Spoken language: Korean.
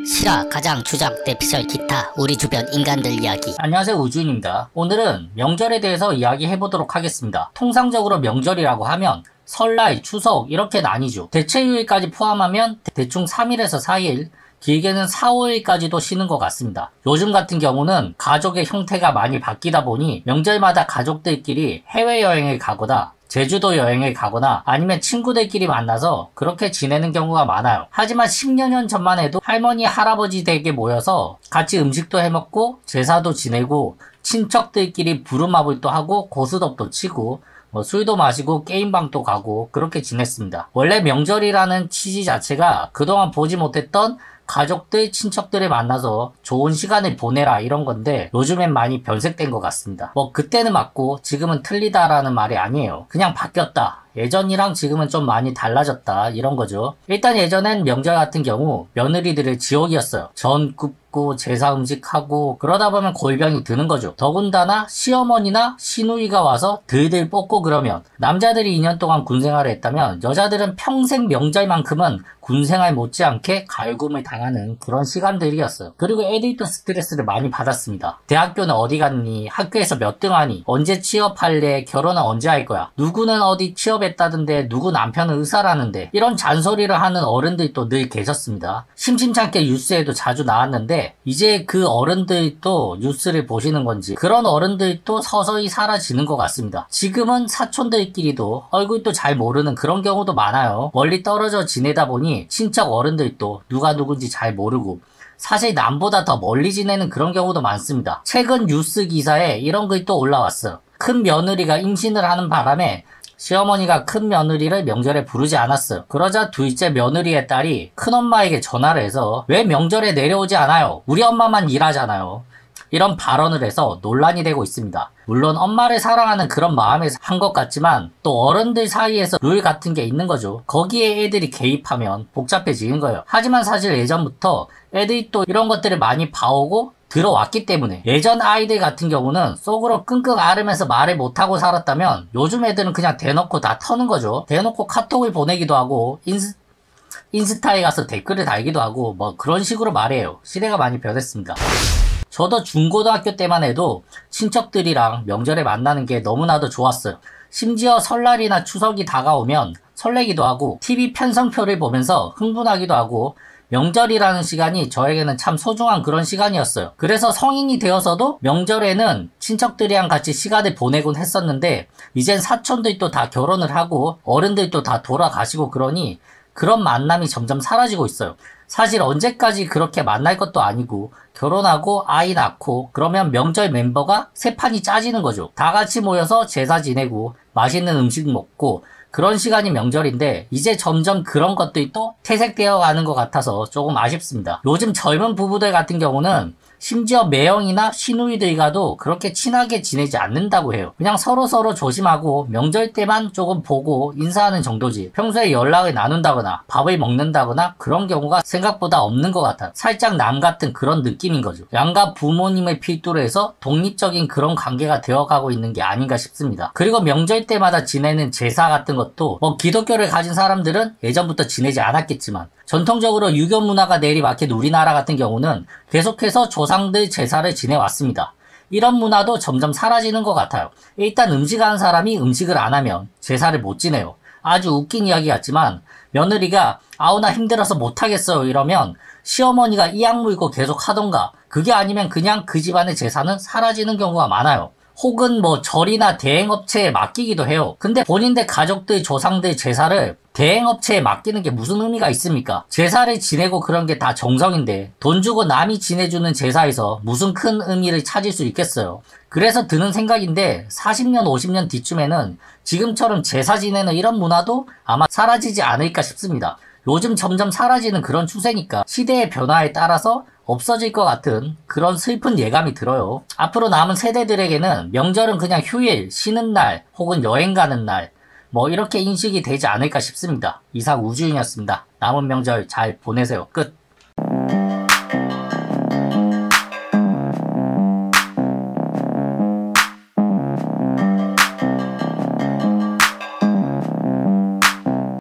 실화, 가장, 주장, 대피셜, 기타, 우리 주변 인간들 이야기. 안녕하세요, 우주인입니다. 오늘은 명절에 대해서 이야기해보도록 하겠습니다. 통상적으로 명절이라고 하면 설날, 추석 이렇게 나뉘죠. 대체휴일까지 포함하면 대충 3일에서 4일, 길게는 4, 5일까지도 쉬는 것 같습니다. 요즘 같은 경우는 가족의 형태가 많이 바뀌다 보니 명절마다 가족들끼리 해외여행을 가거나 제주도 여행을 가거나 아니면 친구들끼리 만나서 그렇게 지내는 경우가 많아요. 하지만 10여 년 전만 해도 할머니, 할아버지 댁에 모여서 같이 음식도 해먹고 제사도 지내고 친척들끼리 부루마블도 하고 고스톱도 치고 술도 마시고 게임방도 가고 그렇게 지냈습니다. 원래 명절이라는 취지 자체가 그동안 보지 못했던 가족들, 친척들을 만나서 좋은 시간을 보내라 이런 건데 요즘엔 많이 변색된 것 같습니다. 그때는 맞고 지금은 틀리다라는 말이 아니에요. 그냥 바뀌었다. 예전이랑 지금은 좀 많이 달라졌다 이런 거죠. 일단 예전엔 명절 같은 경우 며느리들의 지옥이었어요. 전 굽고 제사 음식하고 그러다 보면 골병이 드는 거죠. 더군다나 시어머니나 시누이가 와서 들들 뽑고 그러면 남자들이 2년 동안 군생활을 했다면 여자들은 평생 명절만큼은 군생활 못지않게 갈굼을 당하는 그런 시간들이었어요. 그리고 애들도 스트레스를 많이 받았습니다. 대학교는 어디 갔니? 학교에서 몇 등 하니? 언제 취업할래? 결혼은 언제 할 거야? 누구는 어디 취업했다던데 누구 남편은 의사라는데 이런 잔소리를 하는 어른들도 늘 계셨습니다. 심심찮게 뉴스에도 자주 나왔는데 이제 그 어른들도 뉴스를 보시는 건지 그런 어른들도 서서히 사라지는 것 같습니다. 지금은 사촌들끼리도 얼굴도 잘 모르는 그런 경우도 많아요. 멀리 떨어져 지내다 보니 친척 어른들도 누가 누군지 잘 모르고 사실 남보다 더 멀리 지내는 그런 경우도 많습니다. 최근 뉴스 기사에 이런 글도 올라왔어요. 큰 며느리가 임신을 하는 바람에 시어머니가 큰 며느리를 명절에 부르지 않았어요. 그러자 둘째 며느리의 딸이 큰엄마에게 전화를 해서 왜 명절에 내려오지 않아요? 우리 엄마만 일하잖아요. 이런 발언을 해서 논란이 되고 있습니다. 물론 엄마를 사랑하는 그런 마음에서 한 것 같지만 또 어른들 사이에서 룰 같은 게 있는 거죠. 거기에 애들이 개입하면 복잡해지는 거예요. 하지만 사실 예전부터 애들이 또 이런 것들을 많이 봐오고 들어왔기 때문에 예전 아이들 같은 경우는 속으로 끙끙 앓으면서 말을 못하고 살았다면 요즘 애들은 그냥 대놓고 다 터는 거죠. 대놓고 카톡을 보내기도 하고 인스타에 가서 댓글을 달기도 하고 그런 식으로 말해요. 시대가 많이 변했습니다. 저도 중고등학교 때만 해도 친척들이랑 명절에 만나는 게 너무나도 좋았어요. 심지어 설날이나 추석이 다가오면 설레기도 하고 TV 편성표를 보면서 흥분하기도 하고 명절이라는 시간이 저에게는 참 소중한 그런 시간이었어요. 그래서 성인이 되어서도 명절에는 친척들이랑 같이 시간을 보내곤 했었는데 이젠 사촌들도 다 결혼을 하고 어른들도 다 돌아가시고 그러니 그런 만남이 점점 사라지고 있어요. 사실 언제까지 그렇게 만날 것도 아니고 결혼하고 아이 낳고 그러면 명절 멤버가 세 판이 짜지는 거죠. 다 같이 모여서 제사 지내고 맛있는 음식 먹고 그런 시간이 명절인데 이제 점점 그런 것들이 또 퇴색되어 가는 것 같아서 조금 아쉽습니다. 요즘 젊은 부부들 같은 경우는 심지어 매형이나 시누이들과도 그렇게 친하게 지내지 않는다고 해요. 그냥 서로서로 조심하고 명절 때만 조금 보고 인사하는 정도지 평소에 연락을 나눈다거나 밥을 먹는다거나 그런 경우가 생각보다 없는 것 같아요. 살짝 남 같은 그런 느낌인 거죠. 양가 부모님을 필두로 해서 독립적인 그런 관계가 되어가고 있는 게 아닌가 싶습니다. 그리고 명절 때마다 지내는 제사 같은 것도 기독교를 가진 사람들은 예전부터 지내지 않았겠지만 전통적으로 유교 문화가 내리막힌 우리나라 같은 경우는 계속해서 조상들 제사를 지내왔습니다. 이런 문화도 점점 사라지는 것 같아요. 일단 음식하는 사람이 음식을 안 하면 제사를 못 지내요. 아주 웃긴 이야기 같지만 며느리가 아우 나 힘들어서 못하겠어요 이러면 시어머니가 이악 물고 계속 하던가 그게 아니면 그냥 그 집안의 제사는 사라지는 경우가 많아요. 혹은 절이나 대행업체에 맡기기도 해요. 근데 본인들 가족들, 조상들 제사를 대행업체에 맡기는 게 무슨 의미가 있습니까? 제사를 지내고 그런 게 다 정성인데 돈 주고 남이 지내주는 제사에서 무슨 큰 의미를 찾을 수 있겠어요. 그래서 드는 생각인데 40년, 50년 뒤쯤에는 지금처럼 제사 지내는 이런 문화도 아마 사라지지 않을까 싶습니다. 요즘 점점 사라지는 그런 추세니까 시대의 변화에 따라서 없어질 것 같은 그런 슬픈 예감이 들어요. 앞으로 남은 세대들에게는 명절은 그냥 휴일, 쉬는 날 혹은 여행 가는 날 이렇게 인식이 되지 않을까 싶습니다. 이상 우주인이었습니다. 남은 명절 잘 보내세요. 끝.